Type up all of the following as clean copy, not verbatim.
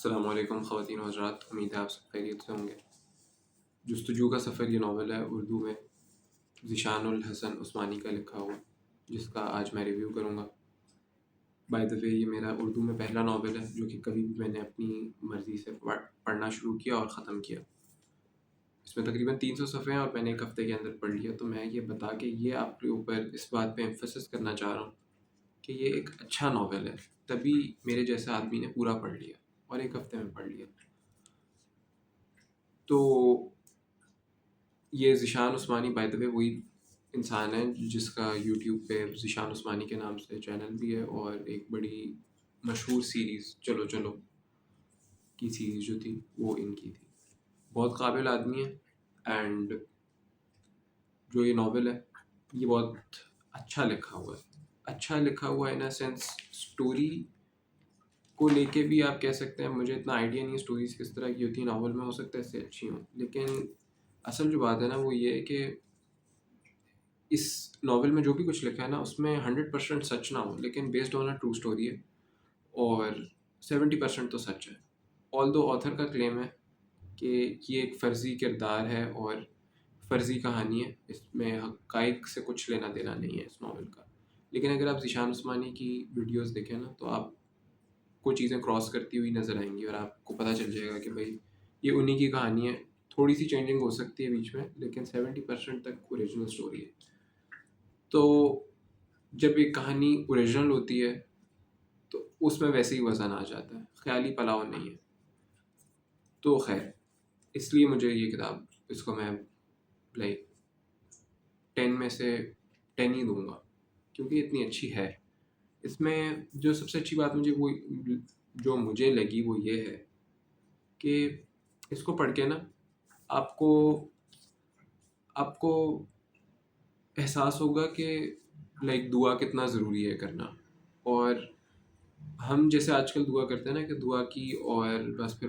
السلام علیکم خواتین و حضرات، امید ہے آپ سب خیریت سے ہوں گے۔ جستجو کا سفر یہ ناول ہے اردو میں ذیشان الحسن عثمانی کا لکھا ہوا، جس کا آج میں ریویو کروں گا۔ بائی دا وے یہ میرا اردو میں پہلا ناول ہے جو کہ کبھی بھی میں نے اپنی مرضی سے پڑھنا شروع کیا اور ختم کیا۔ اس میں تقریباً 300 صفحے ہیں اور میں نے ایک ہفتے کے اندر پڑھ لیا، تو میں یہ بتا کے یہ آپ کے اوپر اس بات پہ ایمفسس کرنا چاہ رہا ہوں کہ یہ ایک اچھا ناول ہے، تبھی میرے جیسے آدمی نے پورا پڑھ لیا اور ایک ہفتے میں پڑھ لیا۔ تو یہ ذیشان عثمانی بائی دا وے وہی انسان ہے جس کا یوٹیوب پہ ذیشان عثمانی کے نام سے چینل بھی ہے، اور ایک بڑی مشہور سیریز چلو چلو کی سیریز جو تھی وہ ان کی تھی۔ بہت قابل آدمی ہے، اینڈ جو یہ ناول ہے یہ بہت اچھا لکھا ہوا ہے۔ اچھا لکھا ہوا ہے ان اے سینس، اسٹوری کو لے کے بھی آپ کہہ سکتے ہیں، مجھے اتنا آئیڈیا نہیں ہے اسٹوریز کس طرح کی ہوتی ہیں ناول میں، ہو سکتا ہے اس سے اچھی ہوں، لیکن اصل جو بات ہے نا وہ یہ ہے کہ اس ناول میں جو بھی کچھ لکھا ہے نا اس میں 100% سچ نہ ہو، لیکن based on a true story ہے، اور 70% تو سچ ہے۔ آل دو آتھر کا کلیم ہے کہ یہ ایک فرضی کردار ہے اور فرضی کہانی ہے، اس میں حقائق سے کچھ لینا دینا نہیں ہے اس ناول کا، لیکن اگر آپ ذیشان عثمانی کی ویڈیوز دیکھیں نا تو آپ کو چیزیں کراس کرتی ہوئی نظر آئیں گی، اور آپ کو پتہ چل جائے گا کہ بھائی یہ انہی کی کہانی ہے، تھوڑی سی چینجنگ ہو سکتی ہے بیچ میں، لیکن 70% تک اوریجنل اسٹوری ہے۔ تو جب ایک کہانی اوریجنل ہوتی ہے تو اس میں ویسے ہی وزن آ جاتا ہے، خیالی پلاؤ نہیں ہے۔ تو خیر، اس لیے مجھے یہ کتاب، اس کو میں لائک 10 میں سے 10 ہی دوں گا، کیونکہ اتنی اچھی ہے۔ اس میں جو سب سے اچھی بات مجھے لگی وہ یہ ہے کہ اس کو پڑھ کے نا آپ کو احساس ہوگا کہ لائک دعا کتنا ضروری ہے کرنا، اور ہم جیسے آج کل دعا کرتے ہیں نا کہ دعا کی اور بس پھر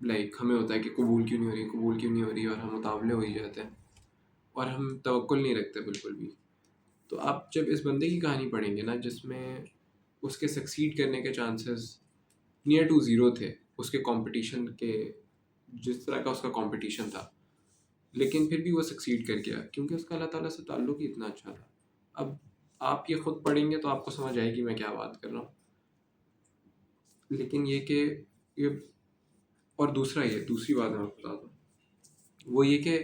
لائک ہمیں ہوتا ہے کہ قبول کیوں نہیں ہو رہی، قبول کیوں نہیں ہو رہی، اور ہم متاولے ہو ہی جاتے ہیں اور ہم توکل نہیں رکھتے بالکل بھی۔ تو آپ جب اس بندے کی کہانی پڑھیں گے نا جس میں اس کے سکسیڈ کرنے کے چانسز نیئر ٹو زیرو تھے، اس کے کمپٹیشن کے جس طرح کا اس کا کمپٹیشن تھا، لیکن پھر بھی وہ سکسیڈ کر گیا کیونکہ اس کا اللہ تعالیٰ سے تعلق ہی اتنا اچھا تھا۔ اب آپ یہ خود پڑھیں گے تو آپ کو سمجھ آئے گی میں کیا بات کر رہا ہوں، لیکن یہ کہ یہ، اور دوسری بات میں آپ کو بتا دوں، وہ یہ کہ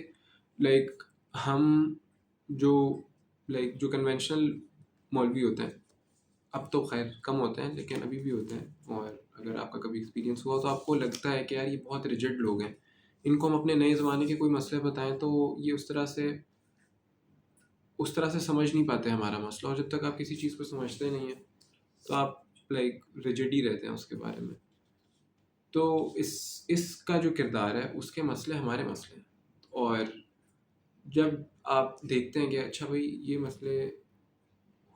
لائک ہم جو کنونشنل مولوی ہوتے ہیں، اب تو خیر کم ہوتے ہیں لیکن ابھی بھی ہوتے ہیں، اور اگر آپ کا کبھی ایکسپیرینس ہوا تو آپ کو لگتا ہے کہ یار یہ بہت ریجڈ لوگ ہیں، ان کو ہم اپنے نئے زمانے کے کوئی مسئلے بتائیں تو یہ اس طرح سے سمجھ نہیں پاتے ہمارا مسئلہ، اور جب تک آپ کسی چیز کو سمجھتے نہیں ہیں تو آپ لائک ریجڈ ہی رہتے ہیں اس کے بارے میں۔ تو اس کا جو کردار ہے اس کے مسئلے ہمارے مسئلے ہیں، اور جب آپ دیکھتے ہیں کہ اچھا بھائی یہ مسئلے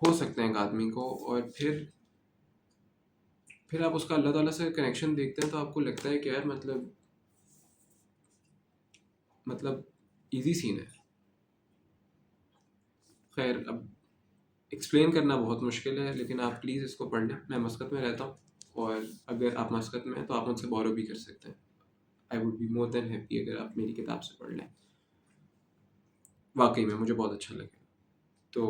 ہو سکتے ہیں ایک آدمی کو، اور پھر آپ اس کا اللہ تعالیٰ سے کنیکشن دیکھتے ہیں تو آپ کو لگتا ہے کہ یار مطلب ایزی سین ہے۔ خیر اب ایکسپلین کرنا بہت مشکل ہے، لیکن آپ پلیز اس کو پڑھ لیں۔ میں مسقط میں رہتا ہوں، اور اگر آپ مسقط میں ہیں تو آپ مجھ سے بورو بھی کر سکتے ہیں۔ I would be more than happy اگر آپ میری کتاب سے پڑھ لیں، واقعی میں مجھے بہت اچھا لگے۔ تو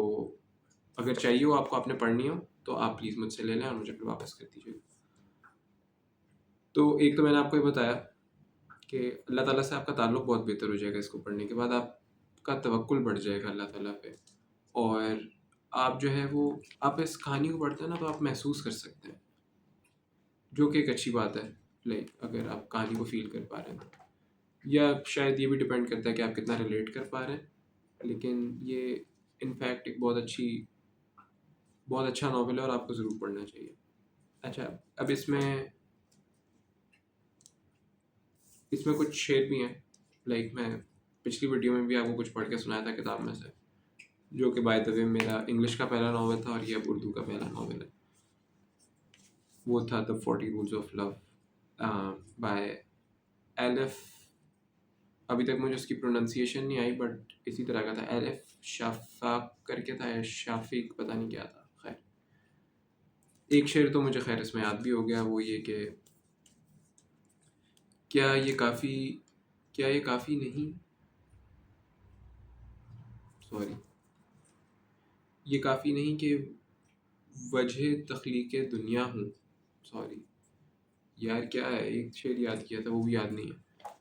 اگر چاہیے ہو آپ کو، آپ نے پڑھنی ہو تو آپ پلیز مجھ سے لے لیں اور مجھے پھر واپس کر دیجیے۔ تو ایک تو میں نے آپ کو یہ بتایا کہ اللہ تعالیٰ سے آپ کا تعلق بہت بہتر ہو جائے گا، اس کو پڑھنے کے بعد آپ کا توکل بڑھ جائے گا اللہ تعالیٰ پہ، اور آپ جو ہے وہ آپ اس کہانی کو پڑھتے ہیں نا تو آپ محسوس کر سکتے ہیں، جو کہ ایک اچھی بات ہے، لائک اگر آپ کہانی کو فیل کر پا رہے ہیں تو، یا شاید یہ بھی ڈپینڈ کرتا ہے کہ آپ کتنا ریلیٹ کر پا رہے ہیں، لیکن یہ انفیکٹ ایک بہت اچھا ناول ہے اور آپ کو ضرور پڑھنا چاہیے۔ اچھا اب اس میں کچھ شعر بھی ہیں، لائک میں پچھلی ویڈیو میں بھی آپ کو کچھ پڑھ کے سنایا تھا کتاب میں سے، جو کہ بائی دا وے میرا انگلش کا پہلا ناول تھا، اور یہ اب اردو کا پہلا ناول ہے۔ وہ تھا دا 40 Rules of Love بائی ایلف، ابھی تک مجھے اس کی پروننسیشن نہیں آئی بٹ اسی طرح کا تھا، ایلف شافاق کر کے تھا، یا شافق پتہ نہیں کیا تھا۔ خیر ایک شعر تو مجھے خیر اس میں یاد بھی ہو گیا، وہ یہ کہ کیا یہ کافی کیا یہ کافی نہیں سوری یہ کافی نہیں کہ وجہ تخلیق دنیا ہوں. سوری یار کیا ہے، ایک شعر یاد کیا تھا وہ بھی یاد نہیں ہے.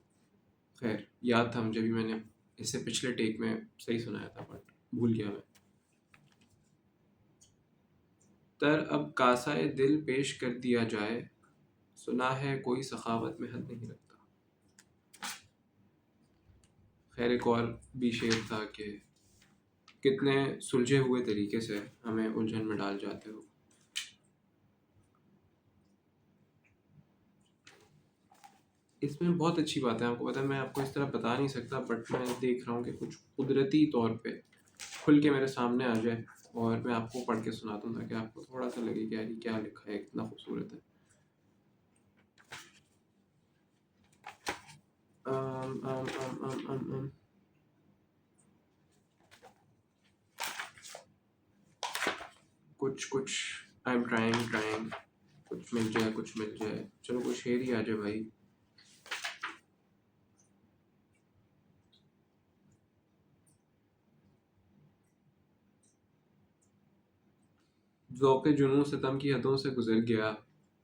خیر یاد تھا مجھے بھی، میں نے اس سے پچھلے ٹیک میں صحیح سنایا تھا بٹ بھول گیا میں. تر اب کاسائے دل پیش کر دیا جائے، سنا ہے کوئی سخاوت میں حد نہیں رکھتا. خیر ایک اور بھی شعر تھا کہ کتنے سلجھے ہوئے طریقے سے ہمیں الجھن میں ڈال جاتے ہو. اس میں بہت اچھی بات ہے، آپ کو پتہ ہے میں آپ کو اس طرح بتا نہیں سکتا، بٹ میں دیکھ رہا ہوں کہ کچھ قدرتی طور پہ کھل کے میرے سامنے آ جائے اور میں آپ کو پڑھ کے سناتا ہوں تاکہ آپ کو تھوڑا سا لگے کہ یار یہ کیا لکھا ہے، کتنا خوبصورت ہے. آم آم آم آم آم آم. کچھ آئی ایم ٹرائنگ کچھ مل جائے. چلو کچھ شعر ہی آ جائے بھائی. ذوق جنوں ستم کی حدوں سے گزر گیا،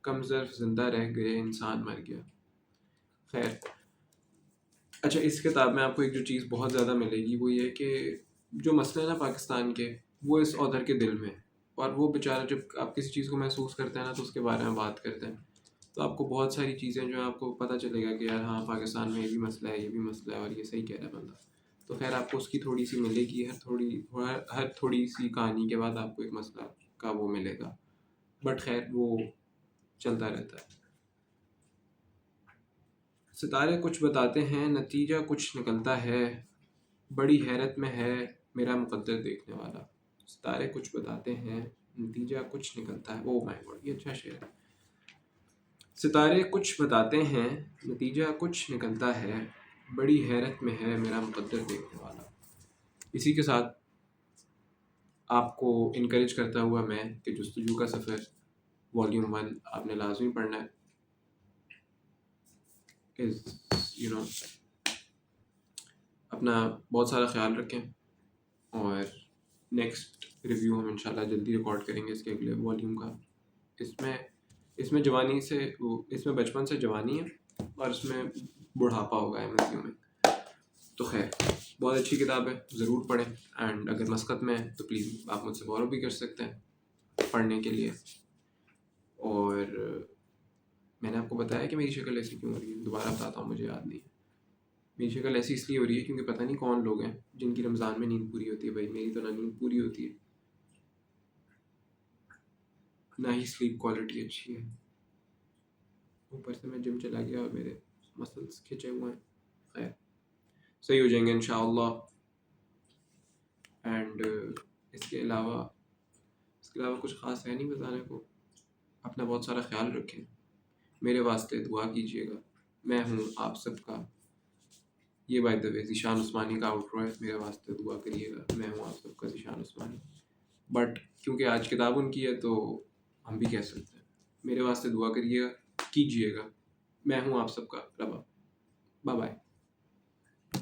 کم ظرف زندہ رہ گئے انسان مر گیا. خیر اچھا، اس کتاب میں آپ کو ایک جو چیز بہت زیادہ ملے گی وہ یہ کہ جو مسئلے ہیں نا پاکستان کے، وہ اس آدھر کے دل میں ہے. اور وہ بیچارہ جب آپ کسی چیز کو محسوس کرتے ہیں نا تو اس کے بارے میں بات کرتے ہیں، تو آپ کو بہت ساری چیزیں جو ہیں آپ کو پتہ چلے گا کہ یار ہاں پاکستان میں یہ بھی مسئلہ ہے، یہ بھی مسئلہ ہے، اور یہ صحیح کہہ رہا ہے بندہ. تو خیر آپ کو اس کی تھوڑی سی ملے گی، ہر تھوڑی سی کہانی کے بعد آپ کو ایک مسئلہ کا وہ ملے گا. بٹ خیر وہ چلتا رہتا ہے. ستارے کچھ بتاتے ہیں نتیجہ کچھ نکلتا ہے، بڑی حیرت میں ہے میرا مقدر دیکھنے والا. ستارے کچھ بتاتے ہیں نتیجہ کچھ نکلتا ہے. او مائی گاڈ یہ اچھا شعر ہے. ستارے کچھ بتاتے ہیں نتیجہ کچھ نکلتا ہے، بڑی حیرت میں ہے میرا مقدر دیکھنے والا. اسی کے ساتھ آپ کو انکریج کرتا ہوا میں کہ جستجو کا سفر والیوم 1 آپ نے لازمی پڑھنا ہے. اپنا بہت سارا خیال رکھیں، اور نیکسٹ ریویو ہم انشاءاللہ جلدی ریکارڈ کریں گے اس کے اگلے والیوم کا. اس میں جوانی سے اس میں بچپن سے جوانی ہے اور اس میں بڑھاپا ہوگا ایم میں. تو خیر بہت اچھی کتاب ہے، ضرور پڑھیں. اینڈ اگر مسقط میں ہے تو پلیز آپ مجھ سے بورو بھی کر سکتے ہیں پڑھنے کے لیے. اور میں نے آپ کو بتایا کہ میری شکل ایسی کیوں ہو رہی ہے، دوبارہ بتاتا ہوں مجھے یاد نہیں ہے. میری شکل ایسی اس لیے ہو رہی ہے کیونکہ پتہ نہیں کون لوگ ہیں جن کی رمضان میں نیند پوری ہوتی ہے. بھائی میری تو نہ نیند پوری ہوتی ہے، نہ ہی سلیپ کوالٹی اچھی ہے. اوپر سے میں جم چلا گیا اور میرے مسلس کھنچے ہوئے ہیں. خیر صحیح ہو جائیں گے انشاءاللہ. اینڈ اس کے علاوہ کچھ خاص ہے نہیں بتانے کو. اپنا بہت سارا خیال رکھیں، میرے واسطے دعا کیجیے گا. میں ہوں آپ سب کا، یہ بائی دا وے ذیشان عثمانی کا آؤٹرو ہے. میرے واسطے دعا کریے گا، میں ہوں آپ سب کا ذیشان عثمانی. بٹ کیونکہ آج کتاب ان کی ہے تو ہم بھی کہہ سکتے ہیں میرے واسطے دعا کریے گا، کیجیے گا. میں ہوں آپ سب کا ربا. Bye bye.